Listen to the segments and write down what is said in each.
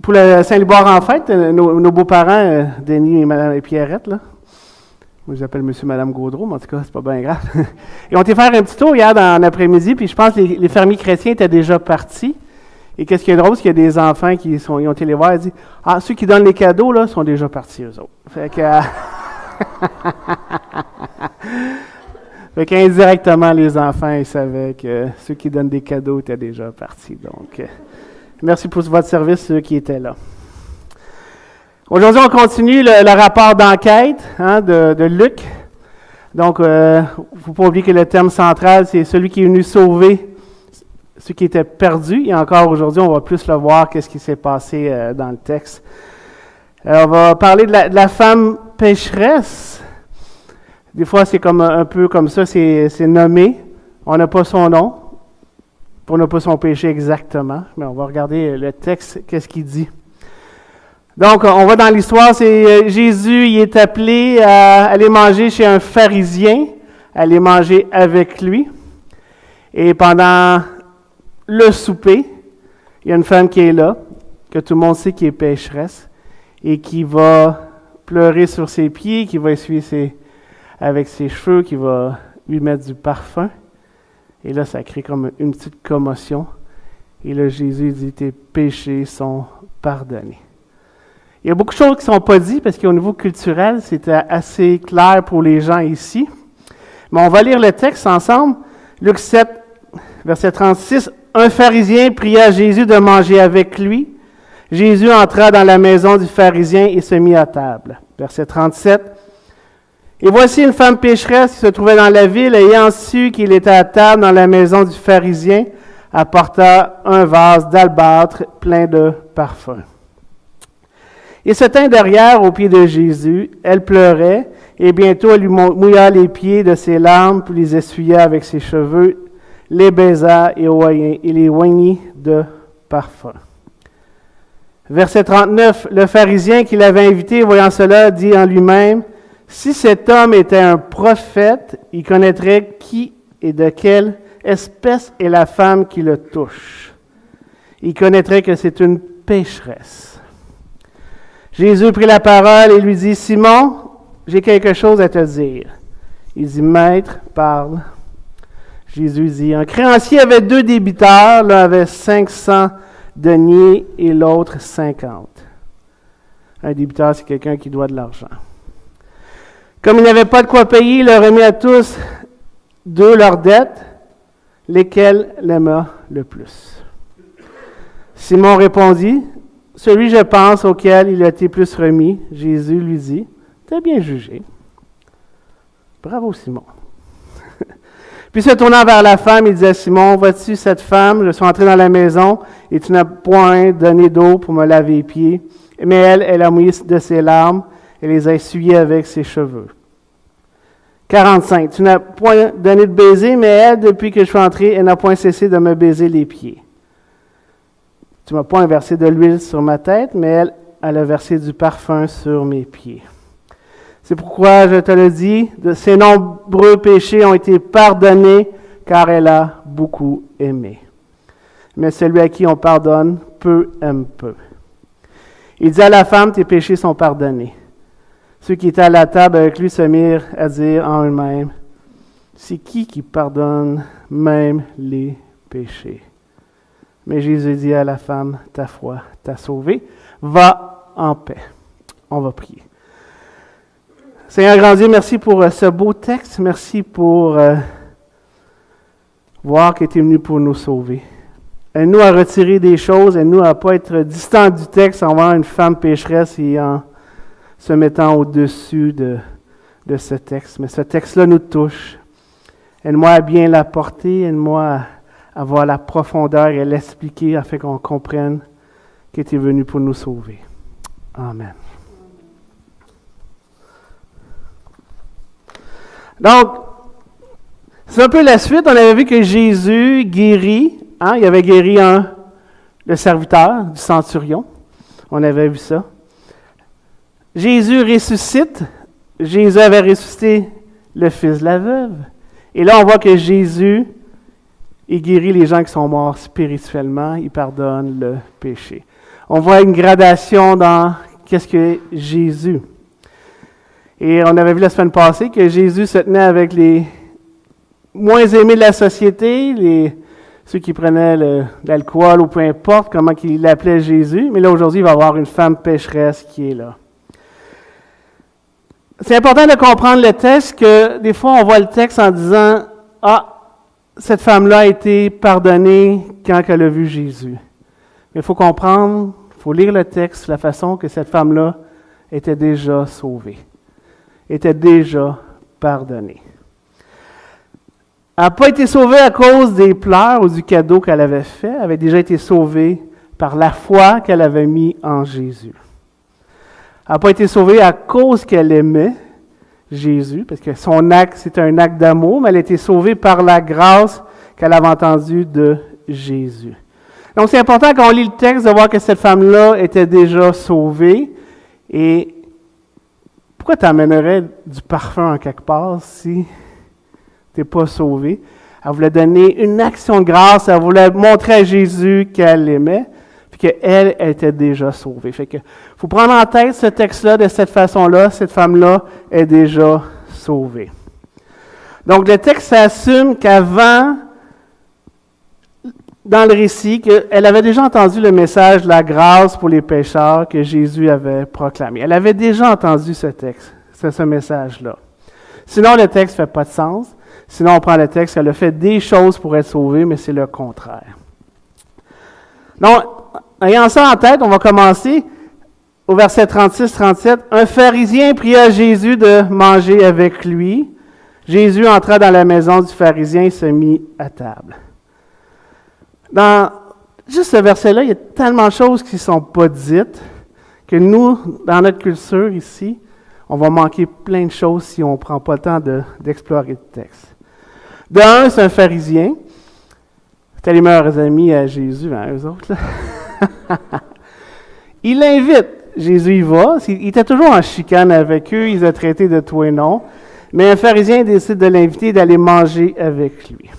pour le Saint-Liboire en fête, nos beaux-parents, Denis et Mme Pierrette, là, moi je l'appelle Monsieur et Mme Gaudreau, mais en tout cas, c'est pas bien grave. Ils ont été faire un petit tour hier dans l'après-midi, puis je pense que les fermiers chrétiens étaient déjà partis. Et qu'est-ce qui est drôle, c'est qu'il y a des enfants ils ont été les voir et dit « Ah, ceux qui donnent les cadeaux, là, sont déjà partis, eux autres. » Fait que... fait qu'indirectement, les enfants, ils savaient que ceux qui donnent des cadeaux étaient déjà partis. Donc, merci pour votre service, ceux qui étaient là. Aujourd'hui, on continue le rapport d'enquête de Luc. Donc, il ne faut pas oublier que le thème central, c'est celui qui est venu sauver ceux qui étaient perdus. Et encore aujourd'hui, on va plus le voir, qu'est-ce qui s'est passé dans le texte. On va parler de la femme pécheresse. Des fois, c'est comme un peu comme ça, c'est nommé. On n'a pas son nom, on n'a pas son péché exactement, mais on va regarder le texte, qu'est-ce qu'il dit. Donc, on va dans l'histoire, c'est Jésus, il est appelé à aller manger chez un pharisien, aller manger avec lui. Et pendant le souper, il y a une femme qui est là, que tout le monde sait qui est pécheresse, et qui va pleurer sur ses pieds, qui va essuyer avec ses cheveux, qui va lui mettre du parfum. Et là, ça crée comme une petite commotion. Et là, Jésus dit, tes péchés sont pardonnés. Il y a beaucoup de choses qui ne sont pas dites, parce qu'au niveau culturel, c'était assez clair pour les gens ici. Mais on va lire le texte ensemble. Luc 7, verset 36. Un pharisien pria à Jésus de manger avec lui. Jésus entra dans la maison du pharisien et se mit à table. Verset 37. Et voici une femme pécheresse qui se trouvait dans la ville, ayant su qu'il était à table dans la maison du pharisien, apporta un vase d'albâtre plein de parfum. Et se tint derrière aux pieds de Jésus. Elle pleurait, et bientôt elle lui mouilla les pieds de ses larmes, puis les essuya avec ses cheveux, les baisa et les oignit de parfum. Verset 39. Le pharisien qui l'avait invité, voyant cela, dit en lui-même, « Si cet homme était un prophète, il connaîtrait qui et de quelle espèce est la femme qui le touche. Il connaîtrait que c'est une pécheresse. » Jésus prit la parole et lui dit, « Simon, j'ai quelque chose à te dire. » Il dit, « Maître, parle. » Jésus dit, « Un créancier avait 2 débiteurs, l'un avait 500 deniers et l'autre 50. » Un débiteur, c'est quelqu'un qui doit de l'argent. Comme il n'avait pas de quoi payer, il leur remet à tous 2 leurs dettes, lesquelles l'aima le plus. Simon répondit, « Celui, je pense, auquel il a été plus remis. » Jésus lui dit, « T'as bien jugé. » Bravo, Simon. Puis se tournant vers la femme, il dit à Simon, « Vois-tu cette femme? Je suis entré dans la maison et tu n'as point donné d'eau pour me laver les pieds. Mais elle a mouillé de ses larmes et les a essuyées avec ses cheveux. » 45. Tu n'as point donné de baiser, mais elle, depuis que je suis entré, elle n'a point cessé de me baiser les pieds. Tu ne m'as point versé de l'huile sur ma tête, mais elle a versé du parfum sur mes pieds. C'est pourquoi je te le dis, de ses nombreux péchés ont été pardonnés, car elle a beaucoup aimé. Mais celui à qui on pardonne, peu aime peu. Il dit à la femme, tes péchés sont pardonnés. Ceux qui étaient à la table avec lui se mirent à dire en eux-mêmes, c'est qui pardonne même les péchés? Mais Jésus dit à la femme, ta foi t'a sauvée, va en paix. On va prier. Seigneur grand Dieu, merci pour ce beau texte, merci pour voir que tu es venu pour nous sauver. Aide-nous à retirer des choses, aide-nous à ne pas être distant du texte en voyant une femme pécheresse et en se mettant au-dessus de ce texte. Mais ce texte-là nous touche. Aide-moi à bien l'apporter, aide-moi à voir la profondeur et à l'expliquer afin qu'on comprenne que tu es venu pour nous sauver. Amen. Donc, c'est un peu la suite. On avait vu que Jésus guérit. Il avait guéri le serviteur du centurion. On avait vu ça. Jésus ressuscite. Jésus avait ressuscité le fils de la veuve. Et là, on voit que Jésus, il guérit les gens qui sont morts spirituellement. Il pardonne le péché. On voit une gradation dans qu'est-ce que Jésus. Et on avait vu la semaine passée que Jésus se tenait avec les moins aimés de la société, ceux qui prenaient l'alcool ou peu importe comment il l'appelait Jésus. Mais là, aujourd'hui, il va y avoir une femme pécheresse qui est là. C'est important de comprendre le texte, que des fois, on voit le texte en disant « Ah, cette femme-là a été pardonnée quand elle a vu Jésus. » Mais il faut comprendre, il faut lire le texte de la façon que cette femme-là était déjà sauvée, était déjà pardonnée. Elle n'a pas été sauvée à cause des pleurs ou du cadeau qu'elle avait fait, elle avait déjà été sauvée par la foi qu'elle avait mis en Jésus. Elle n'a pas été sauvée à cause qu'elle aimait Jésus, parce que son acte, c'est un acte d'amour, mais elle a été sauvée par la grâce qu'elle avait entendue de Jésus. Donc, c'est important quand on lit le texte de voir que cette femme-là était déjà sauvée. Et pourquoi tu amènerais du parfum en quelque part si tu n'es pas sauvé? Elle voulait donner une action de grâce, elle voulait montrer à Jésus qu'elle l'aimait, puis qu'elle était déjà sauvée. Fait que faut prendre en tête ce texte-là de cette façon-là, cette femme-là est déjà sauvée. Donc, le texte assume qu'avant, dans le récit, qu'elle avait déjà entendu le message de la grâce pour les pécheurs que Jésus avait proclamé. Elle avait déjà entendu ce texte, ce message-là. Sinon, le texte ne fait pas de sens. Sinon, on prend le texte, elle a fait des choses pour être sauvée, mais c'est le contraire. Donc, ayant ça en tête, on va commencer au verset 36-37. Un pharisien pria Jésus de manger avec lui. Jésus entra dans la maison du pharisien et se mit à table. Dans juste ce verset-là, il y a tellement de choses qui ne sont pas dites que nous, dans notre culture ici, on va manquer plein de choses si on ne prend pas le temps d'explorer le texte. De un, c'est un pharisien. C'était les meilleurs amis à Jésus, hein, eux autres. Là. Il l'invite. Jésus y va. Il était toujours en chicane avec eux. Il les a traités de tout et non. Mais un pharisien décide de l'inviter d'aller manger avec lui.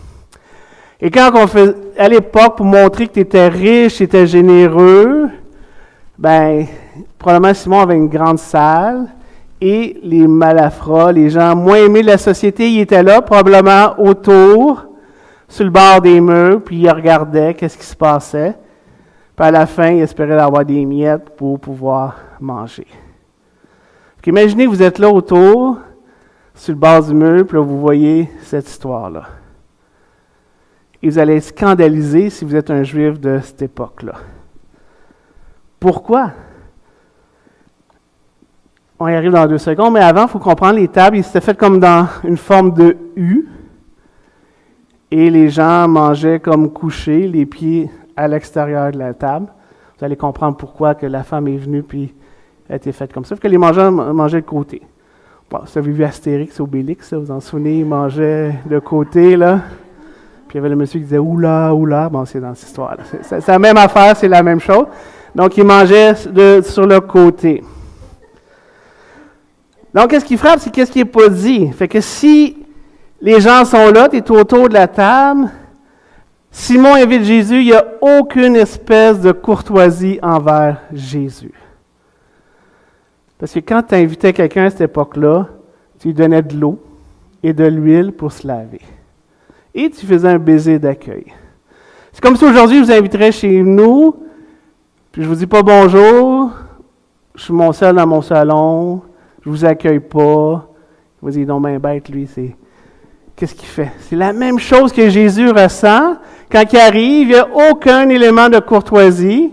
Et quand on fait, à l'époque, pour montrer que tu étais riche, tu étais généreux, probablement Simon avait une grande salle et les malafrats, les gens moins aimés de la société, ils étaient là, probablement autour, sur le bord des murs, puis ils regardaient qu'est-ce qui se passait. Puis à la fin, ils espéraient avoir des miettes pour pouvoir manger. Imaginez que vous êtes là autour, sur le bord du mur, puis là, vous voyez cette histoire-là. Et vous allez être scandalisé si vous êtes un juif de cette époque-là. Pourquoi? On y arrive dans 2 secondes, mais avant, il faut comprendre, les tables, ils s'étaient faites comme dans une forme de U, et les gens mangeaient comme couchés, les pieds à l'extérieur de la table. Vous allez comprendre pourquoi que la femme est venue, puis elle a été faite comme ça, parce que les mangeurs mangeaient de côté. Bon, vous avez vu Astérix, Obélix, vous en souvenez, ils mangeaient de côté, là. Puis il y avait le monsieur qui disait « Oula, oula ». Bon, c'est dans cette histoire-là. C'est la même affaire, c'est la même chose. Donc, il mangeait sur le côté. Donc, qu'est-ce qui frappe, c'est qu'est-ce qui n'est pas dit. Fait que si les gens sont là, tu es autour de la table, Simon invite Jésus, il n'y a aucune espèce de courtoisie envers Jésus. Parce que quand tu invitais quelqu'un à cette époque-là, tu lui donnais de l'eau et de l'huile pour se laver. Et tu faisais un baiser d'accueil. C'est comme si aujourd'hui, je vous inviterais chez nous, puis je vous dis pas bonjour, je suis seul dans mon salon, je vous accueille pas. Vous dites, non, ben bête, lui, qu'est-ce qu'il fait? C'est la même chose que Jésus ressent. Quand il arrive, il n'y a aucun élément de courtoisie.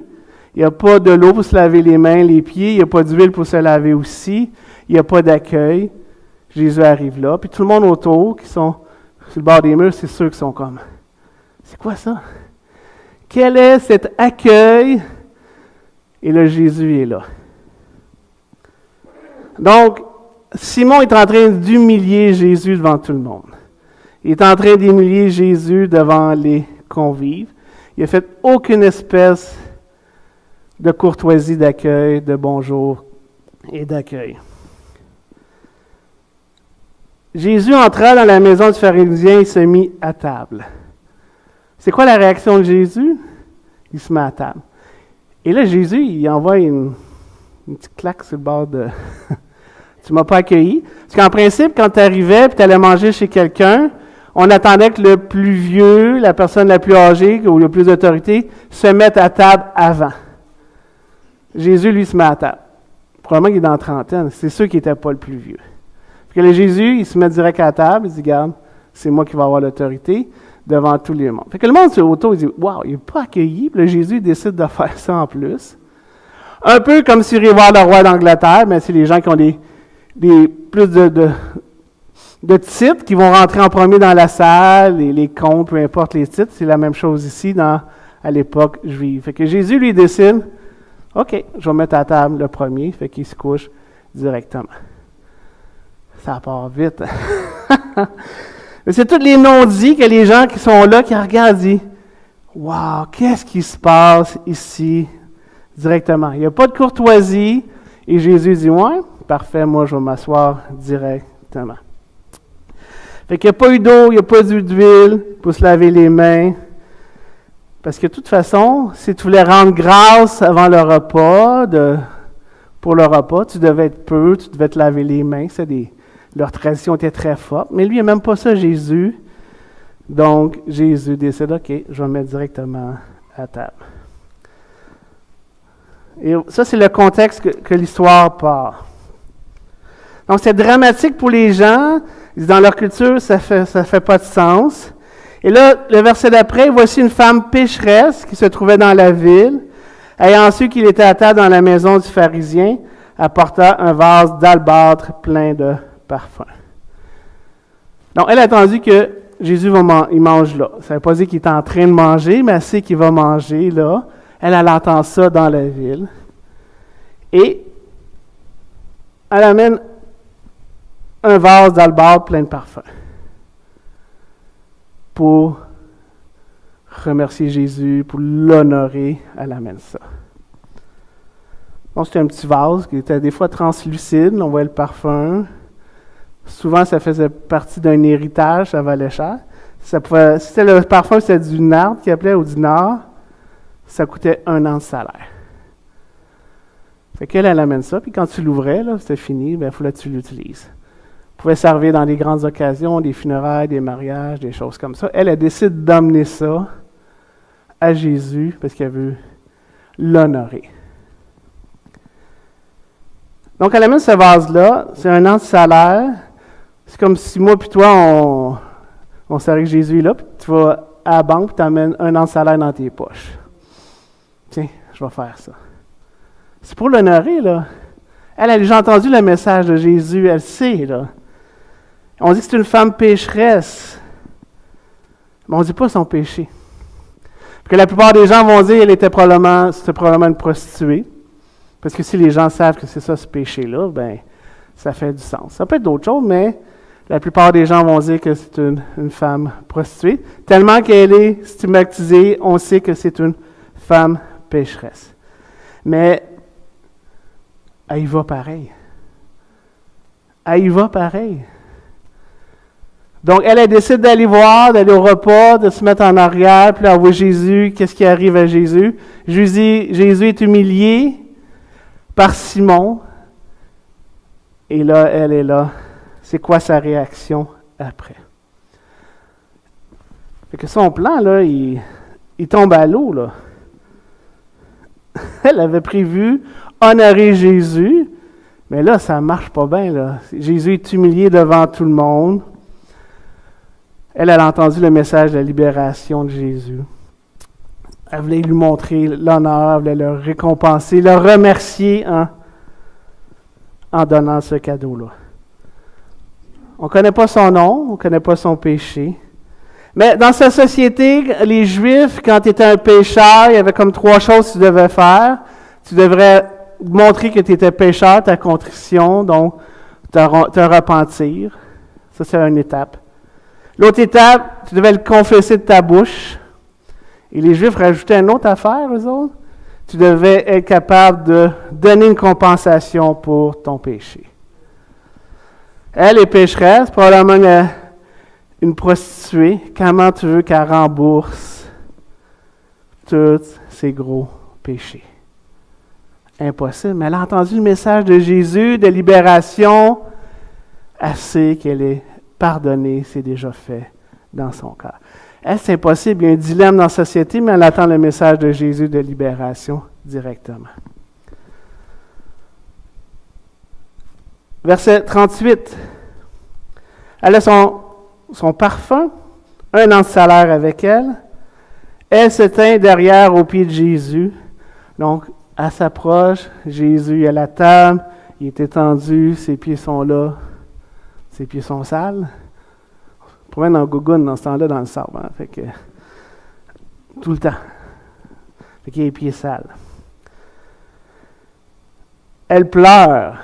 Il n'y a pas de l'eau pour se laver les mains, les pieds, il n'y a pas d'huile pour se laver aussi, il n'y a pas d'accueil. Jésus arrive là, puis tout le monde autour, qui sont sur le bord des murs, c'est ceux qui sont comme, c'est quoi ça? Quel est cet accueil? Et là, Jésus est là. Donc, Simon est en train d'humilier Jésus devant tout le monde. Il est en train d'humilier Jésus devant les convives. Il n'a fait aucune espèce de courtoisie d'accueil, de bonjour et d'accueil. Jésus entra dans la maison du pharisien et se mit à table. C'est quoi la réaction de Jésus? Il se met à table. Et là, Jésus, il envoie une petite claque sur le bord de... Tu m'as pas accueilli. Parce qu'en principe, quand tu arrivais et tu allais manger chez quelqu'un, on attendait que le plus vieux, la personne la plus âgée ou le plus d'autorité, se mette à table avant. Jésus, lui, se met à table. Probablement qu'il est dans la trentaine. C'est sûr qu'il n'était pas le plus vieux. Parce que le Jésus, il se met direct à table. Il dit, regarde, c'est moi qui vais avoir l'autorité devant tous les mondes. Fait que le monde sur autour, il dit, waouh, il n'est pas accueilli. Puis le Jésus décide de faire ça en plus. Un peu comme s'il irait voir le roi d'Angleterre, mais c'est les gens qui ont des plus de titres qui vont rentrer en premier dans la salle, et les comtes, peu importe les titres. C'est la même chose ici à l'époque juive. Fait que Jésus, lui, décide, OK, je vais mettre à table le premier. Fait qu'il se couche directement. Ça part vite. Mais c'est tous les non-dits que les gens qui sont là, qui regardent, disent, wow, qu'est-ce qui se passe ici directement? Il n'y a pas de courtoisie. Et Jésus dit, ouais, parfait, moi je vais m'asseoir directement. Fait qu'il n'y a pas eu d'eau, il n'y a pas eu d'huile pour se laver les mains. Parce que de toute façon, si tu voulais rendre grâce avant le repas, pour le repas, tu devais être peu, tu devais te laver les mains. Leur tradition était très forte. Mais lui, il n'y a même pas ça, Jésus. Donc, Jésus décide, OK, je vais me mettre directement à table. Et ça, c'est le contexte que l'histoire part. Donc, c'est dramatique pour les gens. Dans leur culture, ça fait pas de sens. Et là, le verset d'après, voici une femme pécheresse qui se trouvait dans la ville. Ayant su qu'il était à table dans la maison du pharisien, apporta un vase d'albâtre plein de parfum. Donc, elle a attendu que Jésus il mange là. Ça ne veut pas dire qu'il est en train de manger, mais elle sait qu'il va manger là. Elle entend ça dans la ville. Et elle amène un vase d'albâtre plein de parfum pour remercier Jésus, pour l'honorer. Elle amène ça. Donc, c'était un petit vase qui était des fois translucide. On voyait le parfum. Souvent, ça faisait partie d'un héritage, ça valait cher. Si c'était le parfum, c'était du nard qu'il appelait, ou du nard, ça coûtait 1 an de salaire. Fait qu'elle amène ça, puis quand tu l'ouvrais, là, c'était fini, il fallait que tu l'utilises. Tu pouvais servir dans des grandes occasions, des funérailles, des mariages, des choses comme ça. Elle décide d'emmener ça à Jésus parce qu'elle veut l'honorer. Donc, elle amène ce vase-là, c'est 1 an de salaire. C'est comme si moi et toi, on savait que Jésus est là, puis tu vas à la banque et tu amènes 1 an de salaire dans tes poches. Tiens, je vais faire ça. C'est pour l'honorer, là. Elle a déjà entendu le message de Jésus, elle sait, là. On dit que c'est une femme pécheresse, mais on ne dit pas son péché. Parce que la plupart des gens vont dire qu'elle c'était probablement une prostituée. Parce que si les gens savent que c'est ça, ce péché-là, ben ça fait du sens. Ça peut être d'autres choses, mais la plupart des gens vont dire que c'est une femme prostituée. Tellement qu'elle est stigmatisée, on sait que c'est une femme pécheresse. Mais elle y va pareil. Elle y va pareil. Donc, elle décide d'aller voir, d'aller au repas, de se mettre en arrière, puis là, on voit Jésus. Qu'est-ce qui arrive à Jésus? Jésus est humilié par Simon. Et là, elle est là. C'est quoi sa réaction après? Fait que son plan, là, il tombe à l'eau, là. Elle avait prévu honorer Jésus, mais là, ça ne marche pas bien, là. Jésus est humilié devant tout le monde. Elle a entendu le message de la libération de Jésus. Elle voulait lui montrer l'honneur, elle voulait le récompenser, le remercier en donnant ce cadeau-là. On ne connaît pas son nom, on ne connaît pas son péché. Mais dans sa société, les Juifs, quand tu étais un pécheur, il y avait comme 3 choses que tu devais faire. Tu devrais montrer que tu étais pécheur, ta contrition, donc te repentir. Ça, c'est une étape. L'autre étape, tu devais le confesser de ta bouche. Et les Juifs rajoutaient une autre affaire, eux autres. Tu devais être capable de donner une compensation pour ton péché. Elle est pécheresse, probablement une prostituée. Comment tu veux qu'elle rembourse tous ses gros péchés? impossible. Mais elle a entendu le message de Jésus, de libération. Elle sait qu'elle est pardonnée, c'est déjà fait dans son cœur. Elle, c'est impossible. Il y a un dilemme dans la société, mais elle attend le message de Jésus de libération directement. Verset 38. Elle a son parfum, un an de salaire avec elle. Elle se tint derrière aux pieds de Jésus. Donc, elle s'approche, Jésus est à la table, il est étendu, ses pieds sont là, ses pieds sont sales. On promène dans Gougoune dans ce temps-là dans le sable, hein? Fait que tout le temps. Fait qu'il a les pieds sales. Elle pleure.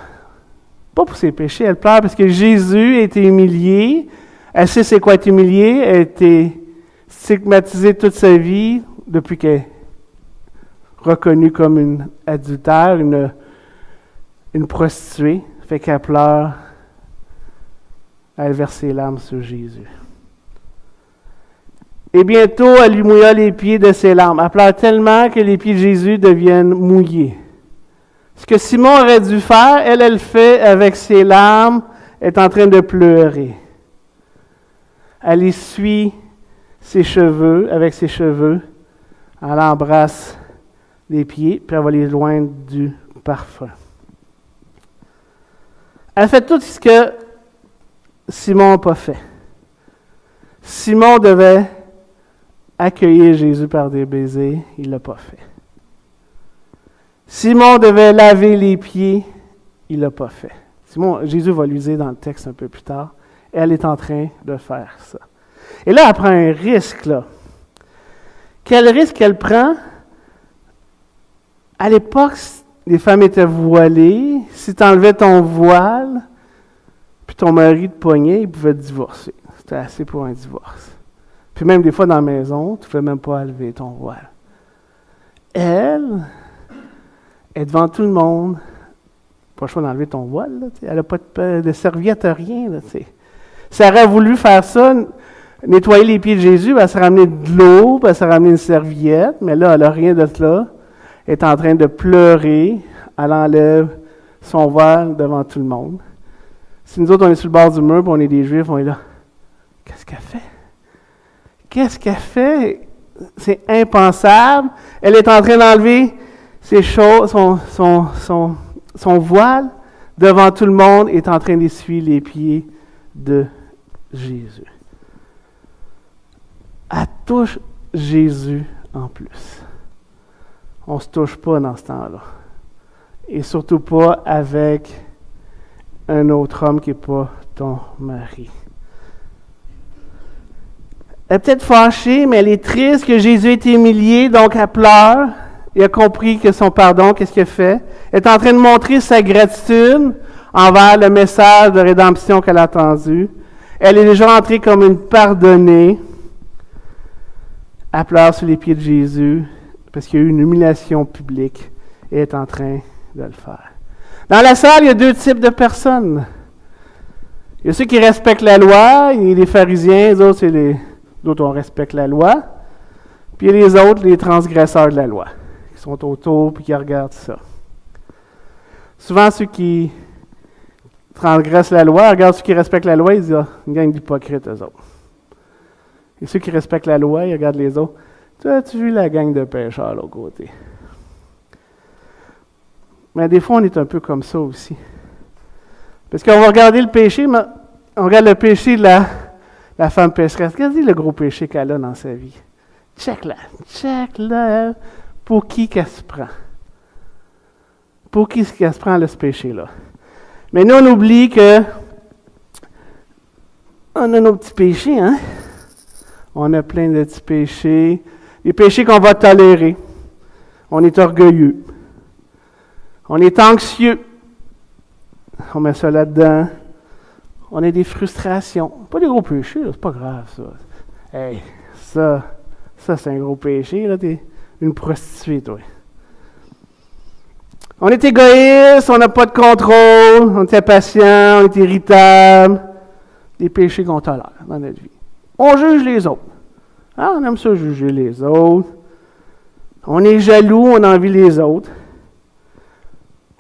Pas pour ses péchés, elle pleure parce que Jésus a été humilié. Elle sait c'est quoi être humilié. Elle a été stigmatisée toute sa vie depuis qu'elle est reconnue comme une adultère, une prostituée. Fait qu'elle pleure. Elle verse ses larmes sur Jésus. Et bientôt, elle lui mouilla les pieds de ses larmes. Elle pleure tellement que les pieds de Jésus deviennent mouillés. Ce que Simon aurait dû faire, elle le fait avec ses larmes, est en train de pleurer. Elle essuie ses cheveux, avec ses cheveux, elle embrasse les pieds, puis elle va les joindre du parfum. Elle fait tout ce que Simon n'a pas fait. Simon devait accueillir Jésus par des baisers, il ne l'a pas fait. Simon devait laver les pieds, il ne l'a pas fait. Jésus va lui dire dans le texte un peu plus tard, elle est en train de faire ça. Et là, elle prend un risque, là. Quel risque elle prend? À l'époque, les femmes étaient voilées. Si tu enlevais ton voile, puis ton mari te pognait, il pouvait te divorcer. C'était assez pour un divorce. Puis même des fois dans la maison, tu ne pouvais même pas enlever ton voile. Elle est devant tout le monde. Pas le choix d'enlever ton voile, là, elle n'a pas de serviette, rien. Là, si elle aurait voulu faire ça, nettoyer les pieds de Jésus, elle s'est ramené de l'eau, elle s'est ramené une serviette, mais là, elle n'a rien de cela. Elle est en train de pleurer. Elle enlève son voile devant tout le monde. Si nous autres, on est sur le bord du mur, puis on est des Juifs, on est là. Qu'est-ce qu'elle fait? Qu'est-ce qu'elle fait? C'est impensable. Elle est en train d'enlever ses choses, son voile devant tout le monde, est en train d'essuyer les pieds de Jésus. Elle touche Jésus en plus. On ne se touche pas dans ce temps-là. Et surtout pas avec un autre homme qui n'est pas ton mari. Elle est peut-être fâchée, mais elle est triste que Jésus ait été humilié, donc elle pleure. Elle a compris que son pardon, qu'est-ce qu'elle fait? Elle est en train de montrer sa gratitude envers le message de rédemption qu'elle a entendu. Elle est déjà entrée comme une pardonnée. Elle pleure sur les pieds de Jésus parce qu'il y a eu une humiliation publique et elle est en train de le faire. Dans la salle, il y a deux types de personnes. Il y a ceux qui respectent la loi, il y a les pharisiens, les autres, c'est les autres, on respecte la loi. Puis il y a les autres, les transgresseurs de la loi, qui sont autour et qui regardent ça. Souvent, ceux qui transgressent la loi regardent ceux qui respectent la loi, ils disent une gang d'hypocrites, eux autres. Et ceux qui respectent la loi, ils regardent les autres. Tu as-tu vu la gang de pécheurs à l'autre côté? Mais des fois, on est un peu comme ça aussi. Parce qu'on va regarder le péché, mais on regarde le péché de la femme pécheresse. Regardez le gros péché qu'elle a dans sa vie. Check-la. Pour qui qu'elle se prend? Pour qui qu'elle se prend, ce péché-là? Mais nous, on oublie que on a nos petits péchés, hein? On a plein de petits péchés. Les péchés qu'on va tolérer. On est orgueilleux. On est anxieux. On met ça là-dedans. On a des frustrations. Pas des gros péchés, là, c'est pas grave, ça. Hey, ça c'est un gros péché, là, t'es une prostituée, toi. On est égoïste, on n'a pas de contrôle, on est impatient, on est irritable. Des péchés qu'on tolère dans notre vie. On juge les autres. Ah, on aime ça juger les autres. On est jaloux, on envie les autres.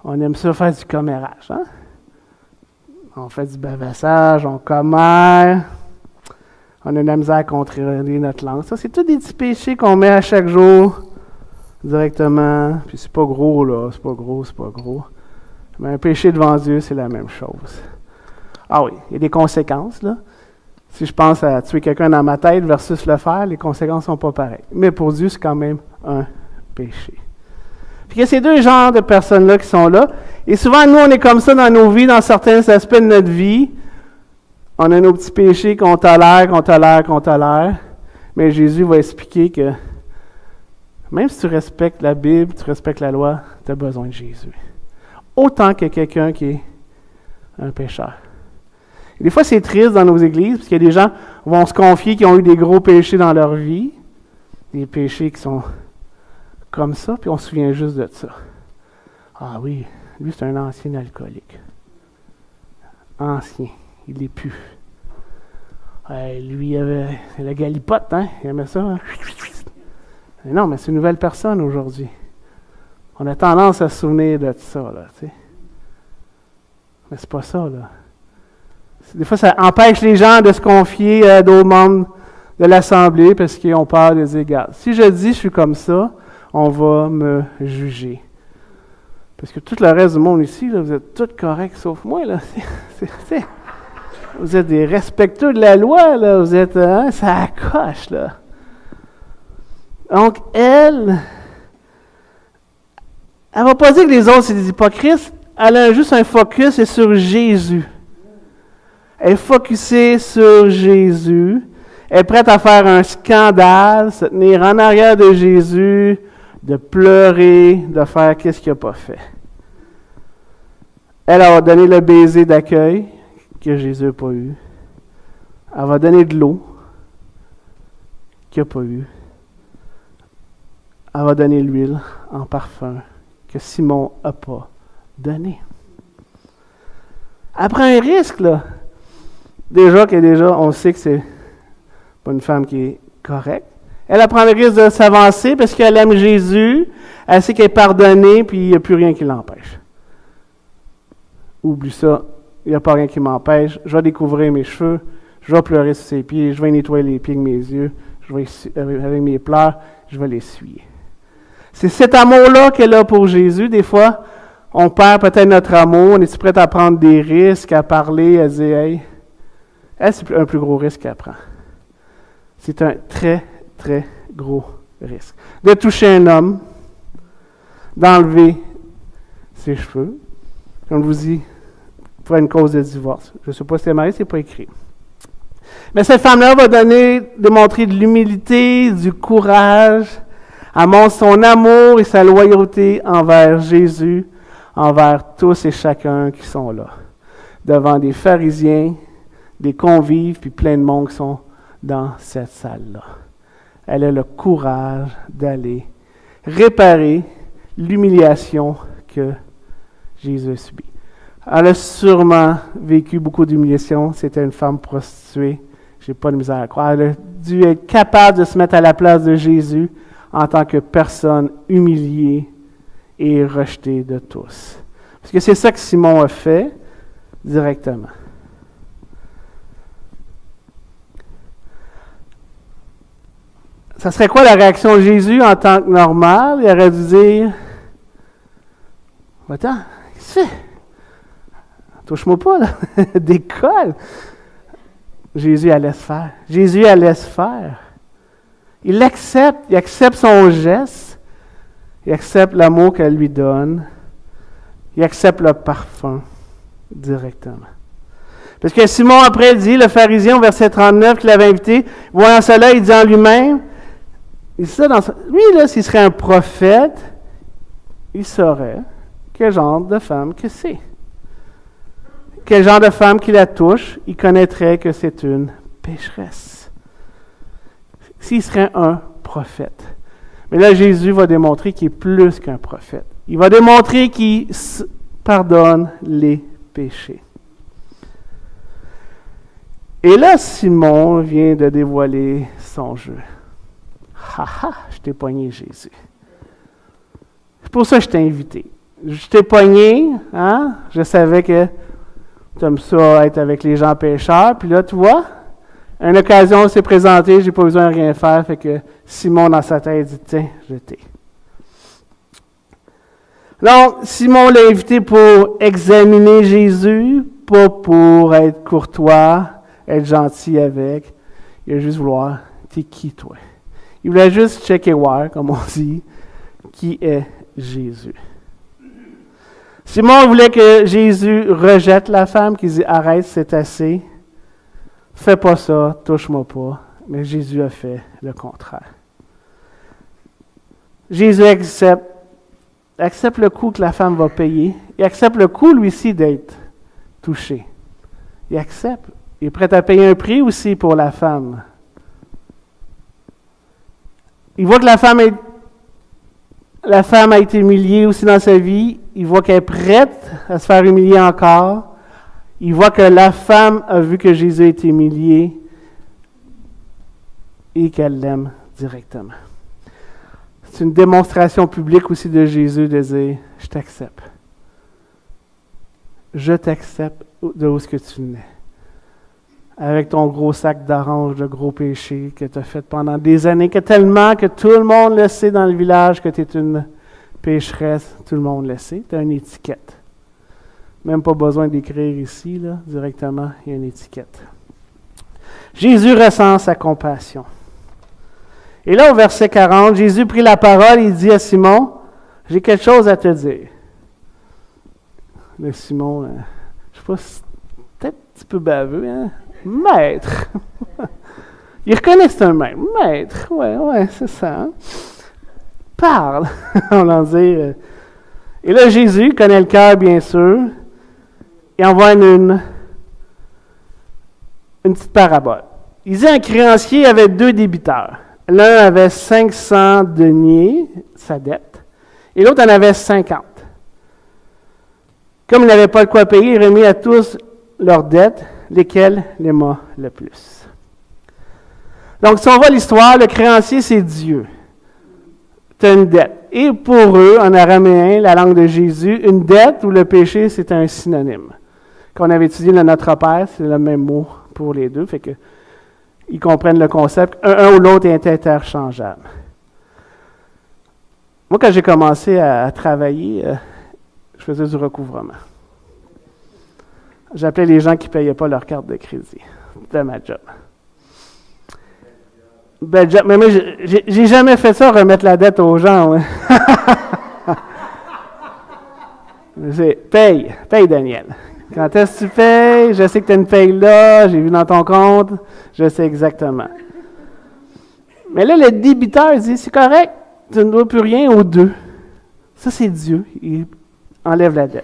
On aime ça faire du commérage, hein? On fait du bavassage, on commère. On a de la misère à contrôler notre langue. Ça, c'est tous des petits péchés qu'on met à chaque jour, directement. Puis c'est pas gros, là. C'est pas gros. Mais un péché devant Dieu, c'est la même chose. Ah oui, il y a des conséquences, là. Si je pense à tuer quelqu'un dans ma tête versus le faire, les conséquences sont pas pareilles. Mais pour Dieu, c'est quand même un péché. Puis il y a ces deux genres de personnes-là qui sont là. Et souvent, nous, on est comme ça dans nos vies, dans certains aspects de notre vie. On a nos petits péchés qu'on tolère. Mais Jésus va expliquer que même si tu respectes la Bible, tu respectes la loi, tu as besoin de Jésus. Autant que quelqu'un qui est un pécheur. Et des fois, c'est triste dans nos églises, parce qu'il y a des gens qui vont se confier qui ont eu des gros péchés dans leur vie, des péchés qui sont comme ça, puis on se souvient juste de ça. Ah oui, lui, c'est un ancien alcoolique. Ancien, il l'est plus. Lui, il avait la galipote, hein? Il aimait ça. Hein? Mais non, mais c'est une nouvelle personne aujourd'hui. On a tendance à se souvenir de ça, là, tu sais. Mais c'est pas ça, là. Des fois, ça empêche les gens de se confier à d'autres membres de l'Assemblée parce qu'ils ont peur de dire, regarde, si je dis je suis comme ça, on va me juger. Parce que tout le reste du monde ici, là, vous êtes tous corrects sauf moi, là. Vous êtes des respectueux de la loi, là. Vous êtes, ça accroche, là. Donc, elle va pas dire que les autres, c'est des hypocrites. Elle a juste un focus sur Jésus. Elle est focusée sur Jésus. Elle est prête à faire un scandale, se tenir en arrière de Jésus, de pleurer, de faire qu'est-ce qu'il n'a pas fait. Elle va donner le baiser d'accueil que Jésus n'a pas eu. Elle va donner de l'eau qu'il n'a pas eu. Elle va donner l'huile en parfum que Simon n'a pas donné. Elle prend un risque, là. Déjà, on sait que c'est pas une femme qui est correcte. Elle prend le risque de s'avancer parce qu'elle aime Jésus, elle sait qu'elle est pardonnée, puis il n'y a plus rien qui l'empêche. Oublie ça, il n'y a pas rien qui m'empêche. Je vais découvrir mes cheveux, je vais pleurer sur ses pieds, je vais nettoyer les pieds avec mes yeux, avec mes pleurs, je vais l'essuyer. C'est cet amour-là qu'elle a pour Jésus. Des fois, on perd peut-être notre amour, on est prêt à prendre des risques, à parler, à dire, hey, elle, c'est un plus gros risque qu'elle prend. C'est un très, très gros risque. De toucher un homme, d'enlever ses cheveux, comme je vous dis, pour une cause de divorce. Je ne sais pas si c'est marié, c'est pas écrit. Mais cette femme-là va démontrer de l'humilité, du courage. Elle montre son amour et sa loyauté envers Jésus, envers tous et chacun qui sont là, devant des pharisiens, des convives, puis plein de monde qui sont dans cette salle-là. Elle a le courage d'aller réparer l'humiliation que Jésus a subie. Elle a sûrement vécu beaucoup d'humiliation. C'était une femme prostituée. Je n'ai pas de misère à croire. Elle a dû être capable de se mettre à la place de Jésus en tant que personne humiliée et rejetée de tous. Parce que c'est ça que Simon a fait directement. Ça serait quoi la réaction de Jésus en tant que normal? Il aurait dû dire, attends, qu'est-ce que tu fais? Touche-moi pas, là. Décolle. Jésus, elle laisse faire. Jésus, elle laisse faire. Il accepte son geste, il accepte l'amour qu'elle lui donne, il accepte le parfum directement. Parce que Simon, après, dit, le pharisien, au verset 39, qui l'avait invité, voyant cela, il dit en lui-même, lui, là, s'il serait un prophète, il saurait quel genre de femme que c'est. Quel genre de femme qui la touche, il connaîtrait que c'est une pécheresse. S'il serait un prophète. Mais là, Jésus va démontrer qu'il est plus qu'un prophète. Il va démontrer qu'il pardonne les péchés. Et là, Simon vient de dévoiler son jeu. Ha ha, je t'ai pogné, Jésus. C'est pour ça que je t'ai invité. Je t'ai pogné, hein? Je savais que tu aimes ça être avec les gens pécheurs. Puis là, tu vois, une occasion s'est présentée, j'ai pas besoin de rien faire. Fait que Simon, dans sa tête, dit, tiens, je t'ai. Donc, Simon l'a invité pour examiner Jésus, pas pour être courtois, être gentil avec. Il a juste vouloir, t'es qui toi? Il voulait juste checker voir, comme on dit, qui est Jésus. Simon voulait que Jésus rejette la femme, qu'il dit, arrête, c'est assez. Fais pas ça, touche-moi pas. Mais Jésus a fait le contraire. Jésus accepte le coût que la femme va payer. Il accepte le coût, lui aussi, d'être touché. Il accepte. Il est prêt à payer un prix aussi pour la femme. Il voit que la femme a été humiliée aussi dans sa vie. Il voit qu'elle est prête à se faire humilier encore. Il voit que la femme a vu que Jésus a été humilié et qu'elle l'aime directement. C'est une démonstration publique aussi de Jésus de dire, je t'accepte. Je t'accepte de où ce que tu nais. Avec ton gros sac d'oranges de gros péchés que tu as fait pendant des années, que tellement que tout le monde le sait dans le village que tu es une pécheresse, tout le monde le sait, tu as une étiquette. Même pas besoin d'écrire ici, là, directement, il y a une étiquette. Jésus ressent sa compassion. Et là, au verset 40, Jésus prit la parole et il dit à Simon, « J'ai quelque chose à te dire. » Le Simon, je sais pas, peut-être un petit peu baveux, hein? « Maître! » Il reconnaît que c'est un maître. « Maître, ouais, c'est ça. Hein? Parle! » On va dire. Et là, Jésus connaît le cœur, bien sûr. Il envoie une petite parabole. Il dit, un créancier avait 2 débiteurs. L'un avait 500 deniers, sa dette, et l'autre en avait 50. Comme il n'avait pas de quoi payer, il remit à tous leurs dettes, lesquelles l'aima le plus. Donc, si on voit l'histoire, le créancier, c'est Dieu. Tu as une dette. Et pour eux, en araméen, la langue de Jésus, une dette ou le péché, c'est un synonyme. Quand on avait étudié le Notre Père, c'est le même mot pour les deux, fait que ils comprennent le concept. Un ou l'autre est interchangeable. Moi, quand j'ai commencé à travailler, je faisais du recouvrement. J'appelais les gens qui ne payaient pas leur carte de crédit. C'était ma job. Bel job. Mais moi, j'ai jamais fait ça, remettre la dette aux gens. Ouais. Paye, Daniel. Quand est-ce que tu payes? Je sais que tu as une paye là, j'ai vu dans ton compte, je sais exactement. Mais là, le débiteur dit, c'est correct, tu ne dois plus rien aux 2. Ça, c'est Dieu, il enlève la dette.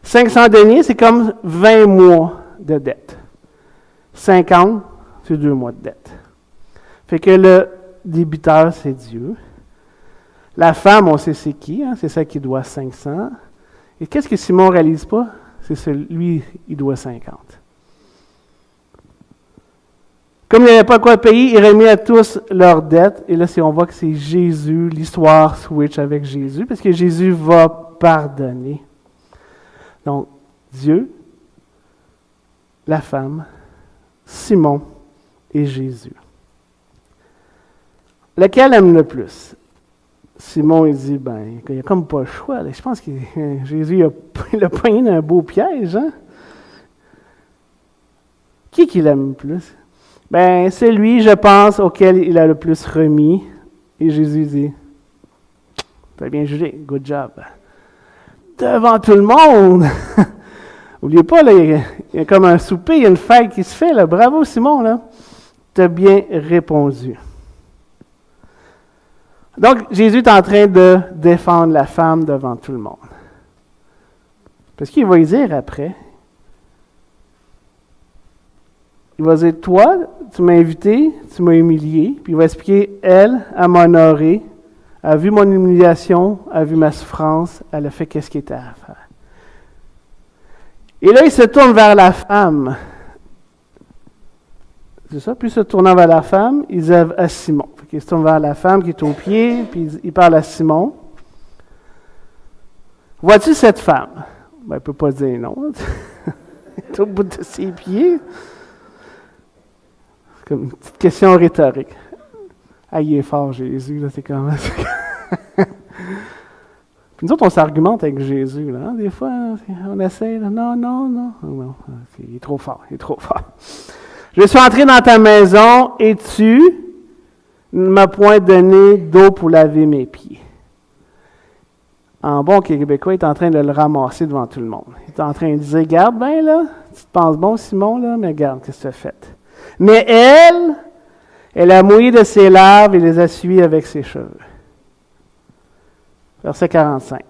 500 deniers, c'est comme 20 mois de dette. 50, c'est 2 mois de dette. Fait que le débiteur, c'est Dieu. La femme, on sait c'est qui, hein? C'est celle qui doit 500. Et qu'est-ce que Simon ne réalise pas? C'est celui, il doit 50. Comme il n'avait pas quoi payer, il remet à tous leurs dettes. Et là, on voit que c'est Jésus, l'histoire switch avec Jésus, parce que Jésus va pardonner. Donc, Dieu, la femme, Simon et Jésus. Lequel aime le plus? Simon, il dit, il n'y a comme pas le choix. Là. Je pense que Jésus il a pogné dans un beau piège. Hein? Qui l'aime le plus? C'est lui, je pense, auquel il a le plus remis. Et Jésus dit, tu as bien jugé, good job. Devant tout le monde! N'oubliez pas, là, il y a comme un souper, il y a une fête qui se fait. Là. Bravo, Simon, là. Tu as bien répondu. Donc, Jésus est en train de défendre la femme devant tout le monde. Parce qu'il va y dire après, il va dire, toi, tu m'as invité, tu m'as humilié, puis il va expliquer, elle m'a honoré, a vu mon humiliation, a vu ma souffrance, elle a fait qu'est-ce qui était à faire. Et là, il se tourne vers la femme. C'est ça, puis se tournant vers la femme, il dit à Simon. Il se tourne vers la femme qui est au pied, puis il parle à Simon. Vois-tu cette femme? Ben, elle ne peut pas dire non. Elle est au bout de ses pieds. C'est comme une petite question rhétorique. Ah, il est fort, Jésus, là, c'est comment ça? Puis nous autres, on s'argumente avec Jésus, là. Hein? Des fois, on essaie, là. Non, non, non. Non, il est trop fort, il est trop fort. Je suis entré dans ta maison et tu ne m'as point donné d'eau pour laver mes pieds. En bon québécois, il est en train de le ramasser devant tout le monde. Il est en train de dire, garde bien, là, tu te penses bon, Simon, là, mais regarde, qu'est-ce que tu as fait. Mais elle a mouillé de ses larmes et les a essuyées avec ses cheveux. Verset 45.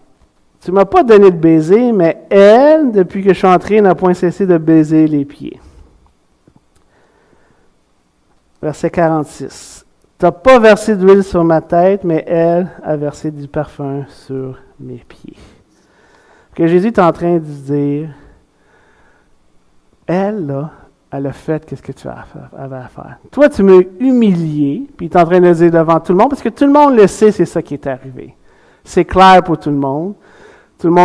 Tu ne m'as pas donné de baiser, mais elle, depuis que je suis entré, n'a point cessé de baiser les pieds. Verset 46. Tu n'as pas versé d'huile sur ma tête, mais elle a versé du parfum sur mes pieds. Que Jésus est en train de dire, elle, là, elle a fait qu'est-ce que tu avais à faire. Toi, tu m'as humilié, puis il est en train de le dire devant tout le monde, parce que tout le monde le sait, c'est ça qui est arrivé. C'est clair pour tout le monde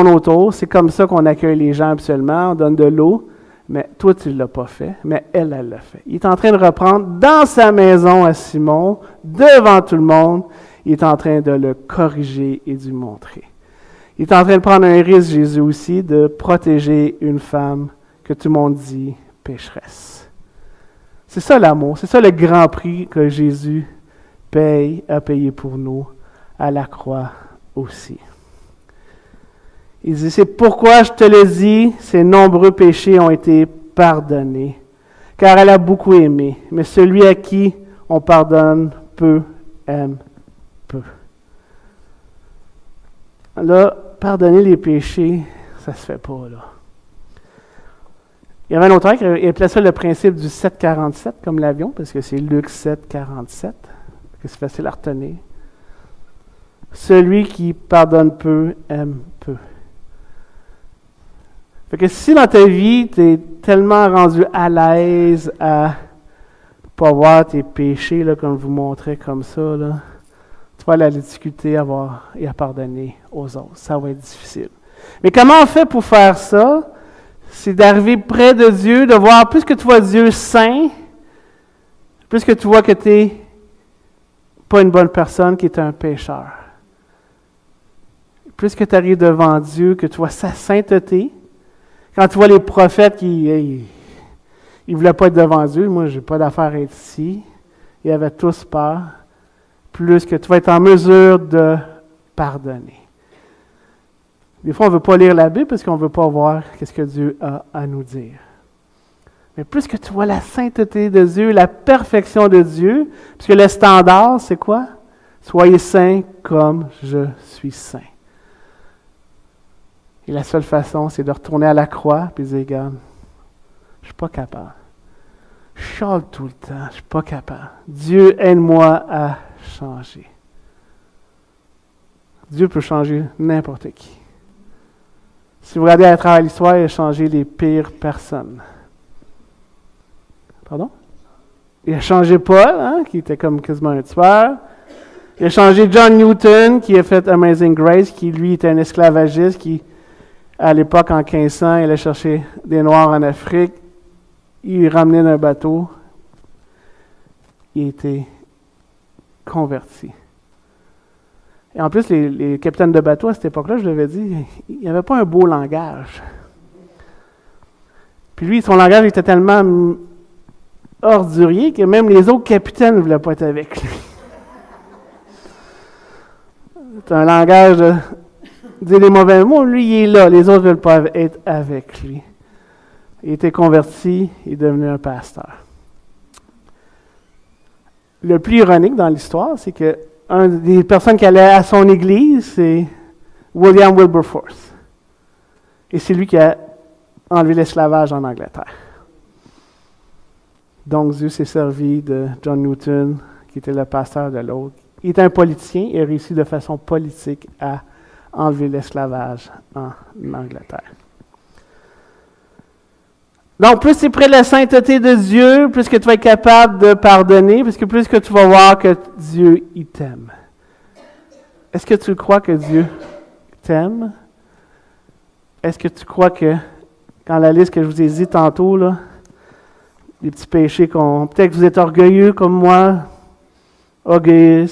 autour. C'est comme ça qu'on accueille les gens absolument, on donne de l'eau. Mais toi, tu ne l'as pas fait, mais elle l'a fait. Il est en train de reprendre dans sa maison à Simon, devant tout le monde, il est en train de le corriger et de lui montrer. Il est en train de prendre un risque, Jésus aussi, de protéger une femme que tout le monde dit pécheresse. C'est ça l'amour, c'est ça le grand prix que Jésus a payé pour nous à la croix aussi. Il dit, c'est pourquoi je te le dis, ses nombreux péchés ont été pardonnés, car elle a beaucoup aimé, mais celui à qui on pardonne peu, aime peu. Là, pardonner les péchés, ça se fait pas, là. Il y avait un auteur qui appelait ça le principe du 7,47 comme l'avion, parce que c'est Luc 7,47, que c'est facile à retenir. Celui qui pardonne peu, aime peu. Fait que si dans ta vie, tu es tellement rendu à l'aise à ne pas voir tes péchés, là, comme je vous montrais comme ça, là, tu vas avoir la difficulté à voir et à pardonner aux autres. Ça va être difficile. Mais comment on fait pour faire ça? C'est d'arriver près de Dieu, de voir plus que tu vois Dieu saint, plus que tu vois que tu n'es pas une bonne personne, qui est un pécheur. Plus que tu arrives devant Dieu, que tu vois sa sainteté. Quand tu vois les prophètes qui ne voulaient pas être devant Dieu, moi, je n'ai pas d'affaire à être ici. Ils avaient tous peur. Plus que tu vas être en mesure de pardonner. Des fois, on ne veut pas lire la Bible parce qu'on ne veut pas voir ce que Dieu a à nous dire. Mais plus que tu vois la sainteté de Dieu, la perfection de Dieu, puisque le standard, c'est quoi? Soyez saints comme je suis saint. Et la seule façon, c'est de retourner à la croix et de dire, regarde, je ne suis pas capable. Je chale tout le temps, je ne suis pas capable. Dieu, aide-moi à changer. Dieu peut changer n'importe qui. Si vous regardez à travers l'histoire, il a changé les pires personnes. Pardon? Il a changé Paul, hein, qui était comme quasiment un tueur. Il a changé John Newton, qui a fait Amazing Grace, qui lui était un esclavagiste, qui, à l'époque, en 1500, il allait chercher des Noirs en Afrique. Il ramenait d'un bateau. Il était converti. Et en plus, les capitaines de bateau, à cette époque-là, je l'avais dit, il n'y avait pas un beau langage. Puis lui, son langage était tellement ordurier que même les autres capitaines ne voulaient pas être avec lui. C'est un langage de dire des mauvais mots. Lui, il est là. Les autres ne veulent pas être avec lui. Il était converti, il est devenu un pasteur. Le plus ironique dans l'histoire, c'est que une des personnes qui allait à son église, c'est William Wilberforce. Et c'est lui qui a enlevé l'esclavage en Angleterre. Donc Dieu s'est servi de John Newton, qui était le pasteur de l'autre. Il était un politicien et a réussi de façon politique à enlever l'esclavage en Angleterre. Donc, plus tu es près de la sainteté de Dieu, plus que tu vas être capable de pardonner, plus que tu vas voir que Dieu, il t'aime. Est-ce que tu crois que Dieu t'aime? est-ce que tu crois que, dans la liste que je vous ai dit tantôt, là, les petits péchés peut-être que vous êtes orgueilleux comme moi, orgueilleux,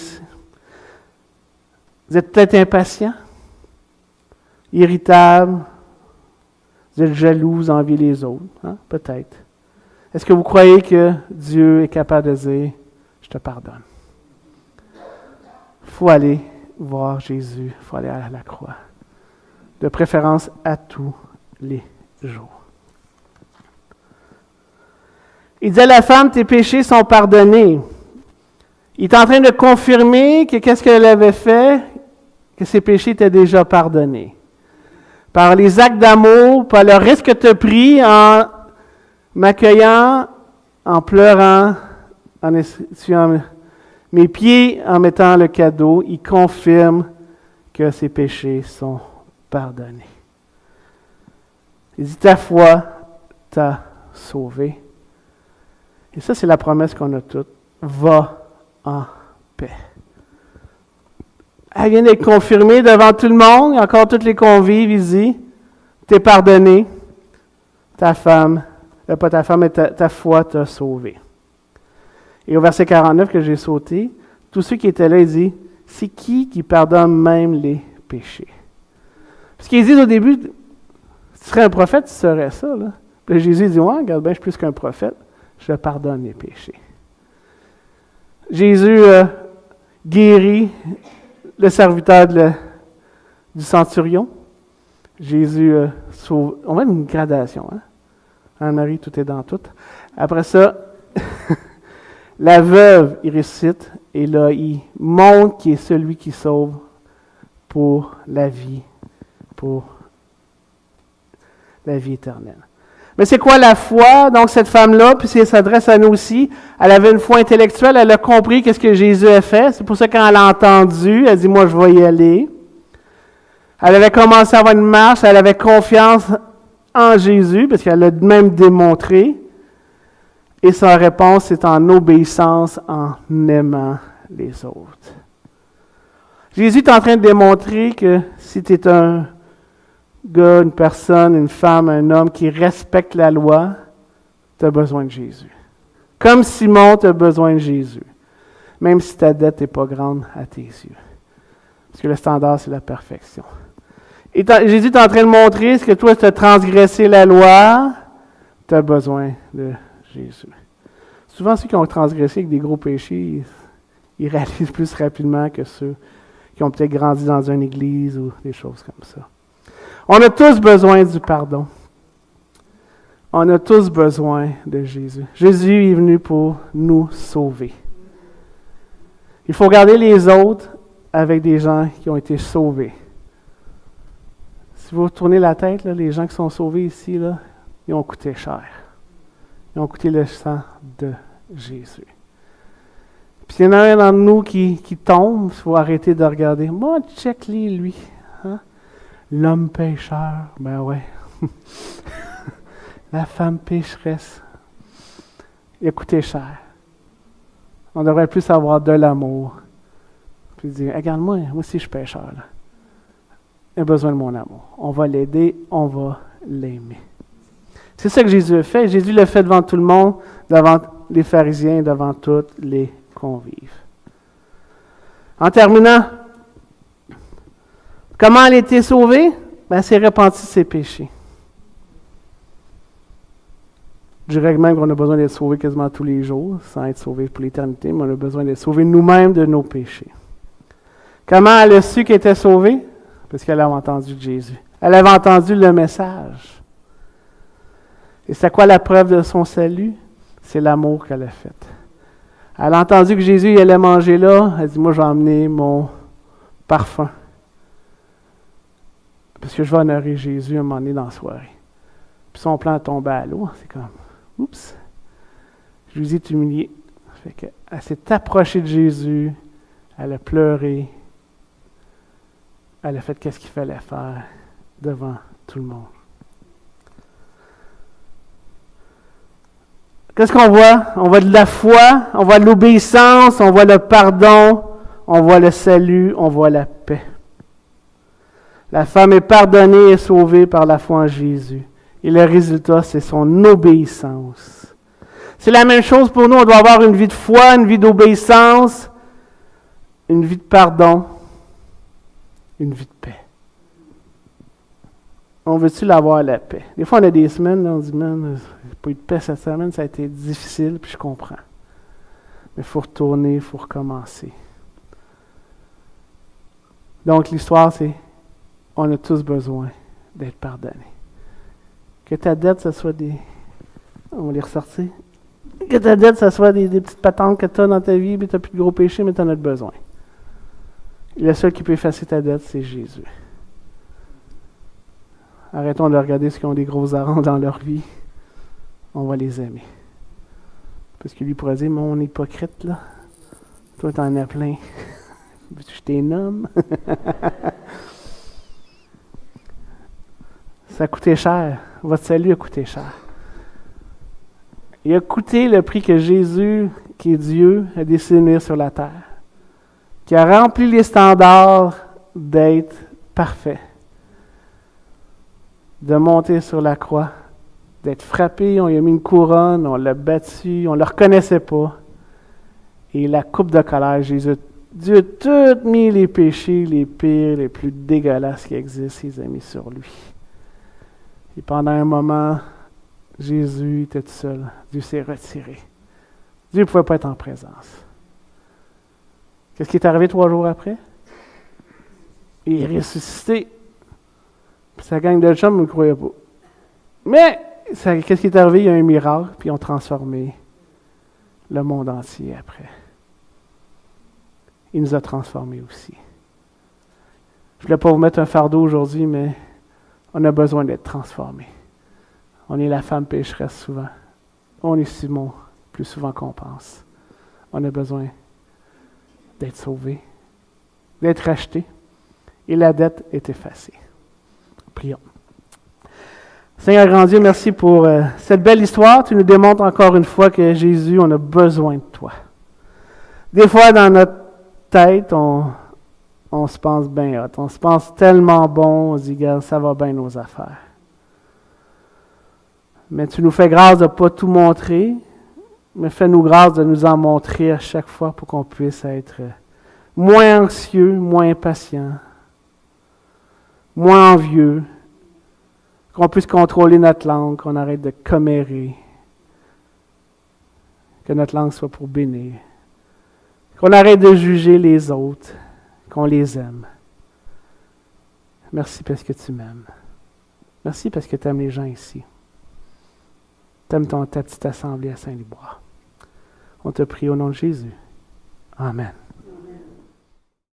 vous êtes peut-être impatient, irritable, vous êtes jaloux, vous enviez les autres, hein? Peut-être. Est-ce que vous croyez que Dieu est capable de dire, je te pardonne? Il faut aller voir Jésus, il faut aller à la croix. De préférence à tous les jours. Il dit à la femme, tes péchés sont pardonnés. Il est en train de confirmer que qu'est-ce qu'elle avait fait, que ses péchés étaient déjà pardonnés. Par les actes d'amour, par le risque que tu as pris en m'accueillant, en pleurant, en essuyant mes pieds, en mettant le cadeau, il confirme que ses péchés sont pardonnés. Il dit, ta foi t'a sauvé. Et ça, c'est la promesse qu'on a toutes. Va en paix. Elle vient d'être confirmée devant tout le monde, encore tous les convives, il dit, t'es pardonné, ta femme, pas ta femme, mais ta foi t'a sauvé. Et au verset 49 que j'ai sauté, tous ceux qui étaient là, il dit, c'est qui pardonne même les péchés? Parce qu'ils disent au début, si tu serais un prophète, tu serais ça. Là. Puis Jésus dit, ouais, regarde bien, je suis plus qu'un prophète, je pardonne les péchés. Jésus guérit le serviteur du centurion. Jésus sauve. On va une gradation. Hein? Anne-Marie, tout est dans tout. Après ça, la veuve, il ressuscite. Et là, il montre qu'il est celui qui sauve pour la vie éternelle. Mais c'est quoi la foi? Donc, cette femme-là, puis elle s'adresse à nous aussi, elle avait une foi intellectuelle, elle a compris qu'est-ce que Jésus a fait. C'est pour ça quand elle a entendu, elle dit, moi, je vais y aller. Elle avait commencé à avoir une marche, elle avait confiance en Jésus, parce qu'elle l'a même démontré. Et sa réponse, c'est en obéissance, en aimant les autres. Jésus est en train de démontrer que si tu es un gars, une personne, une femme, un homme qui respecte la loi, tu as besoin de Jésus. Comme Simon, tu as besoin de Jésus. Même si ta dette n'est pas grande à tes yeux. Parce que le standard, c'est la perfection. Et Jésus est en train de montrer ce que toi, tu as transgressé la loi, tu as besoin de Jésus. Souvent, ceux qui ont transgressé avec des gros péchés, ils réalisent plus rapidement que ceux qui ont peut-être grandi dans une église ou des choses comme ça. On a tous besoin du pardon. On a tous besoin de Jésus. Jésus est venu pour nous sauver. Il faut regarder les autres avec des gens qui ont été sauvés. Si vous tournez la tête, là, les gens qui sont sauvés ici, là, ils ont coûté cher. Ils ont coûté le sang de Jésus. Puis s'il y en a un d'entre nous qui tombe, il faut arrêter de regarder. Moi, check-les, lui. Hein? L'homme pécheur, ben ouais. La femme pécheresse. Il a coûté cher. On devrait plus avoir de l'amour. Puis dire, regarde-moi, moi aussi je suis pécheur. Là. Il a besoin de mon amour. On va l'aider, on va l'aimer. C'est ça que Jésus a fait. Jésus l'a fait devant tout le monde, devant les pharisiens, devant tous les convives. En terminant, comment elle a été sauvée? Elle s'est repentie de ses péchés. Je dirais même qu'on a besoin d'être sauvé quasiment tous les jours, sans être sauvé pour l'éternité, mais on a besoin d'être sauvé nous-mêmes de nos péchés. Comment elle a su qu'elle était sauvée? Parce qu'elle avait entendu Jésus. Elle avait entendu le message. Et c'est quoi la preuve de son salut? C'est l'amour qu'elle a fait. Elle a entendu que Jésus allait manger là. Elle dit, moi, je vais emmener mon parfum. Parce que je vais honorer Jésus à un moment donné dans la soirée. Puis son plan est tombé à l'eau. C'est comme, oups, je vous ai humilié. Fait qu'elle s'est approchée de Jésus. Elle a pleuré. Elle a fait qu'est-ce qu'il fallait faire devant tout le monde. Qu'est-ce qu'on voit? On voit de la foi, on voit de l'obéissance, on voit le pardon, on voit le salut, on voit la paix. La femme est pardonnée et sauvée par la foi en Jésus. Et le résultat, c'est son obéissance. C'est la même chose pour nous. On doit avoir une vie de foi, une vie d'obéissance, une vie de pardon, une vie de paix. On veut-tu l'avoir, la paix? Des fois, on a des semaines, là, on dit, man, j'ai pas eu de paix cette semaine, ça a été difficile, puis je comprends. Mais il faut retourner, il faut recommencer. Donc, l'histoire, c'est, on a tous besoin d'être pardonnés. Que ta dette, ce soit des... On va les ressortir. Que ta dette, ce soit des petites patentes que tu as dans ta vie, puis tu n'as plus de gros péchés, mais tu en as besoin. Et le seul qui peut effacer ta dette, c'est Jésus. Arrêtons de regarder ceux qui ont des gros harengs dans leur vie. On va les aimer. Parce que lui pourrait dire, mon hypocrite, là, toi, t'en as plein. Je t'ai nomme. Ça a coûté cher. Votre salut a coûté cher. Il a coûté le prix que Jésus, qui est Dieu, a décidé de venir sur la terre. Qui a rempli les standards d'être parfait. De monter sur la croix, d'être frappé, on lui a mis une couronne, on l'a battu, on ne le reconnaissait pas. Et la coupe de colère, Dieu a tout mis les péchés, les pires, les plus dégueulasses qui existent, il les a mis sur lui. Et pendant un moment, Jésus était tout seul. Dieu s'est retiré. Dieu ne pouvait pas être en présence. Qu'est-ce qui est arrivé 3 jours après? Il est ressuscité. Puis sa gang de chums ne me croyait pas. Mais, qu'est-ce qui est arrivé? Il y a un miracle, puis ils ont transformé le monde entier après. Il nous a transformés aussi. Je ne voulais pas vous mettre un fardeau aujourd'hui, mais on a besoin d'être transformés. On est la femme pécheresse souvent. On est Simon, plus souvent qu'on pense. On a besoin d'être sauvés, d'être rachetés, et la dette est effacée. Prions. Seigneur grand Dieu, merci pour cette belle histoire. Tu nous démontres encore une fois que Jésus, on a besoin de toi. Des fois, dans notre tête, on se pense bien hot. On se pense tellement bon, on se dit, regarde, ça va bien nos affaires. Mais tu nous fais grâce de ne pas tout montrer, mais fais-nous grâce de nous en montrer à chaque fois pour qu'on puisse être moins anxieux, moins impatient, moins envieux, qu'on puisse contrôler notre langue, qu'on arrête de commérer, que notre langue soit pour bénir, qu'on arrête de juger les autres, qu'on les aime. Merci parce que tu m'aimes. Merci parce que tu aimes les gens ici. Tu aimes ta petite assemblée à Saint-Liboire. On te prie au nom de Jésus. Amen.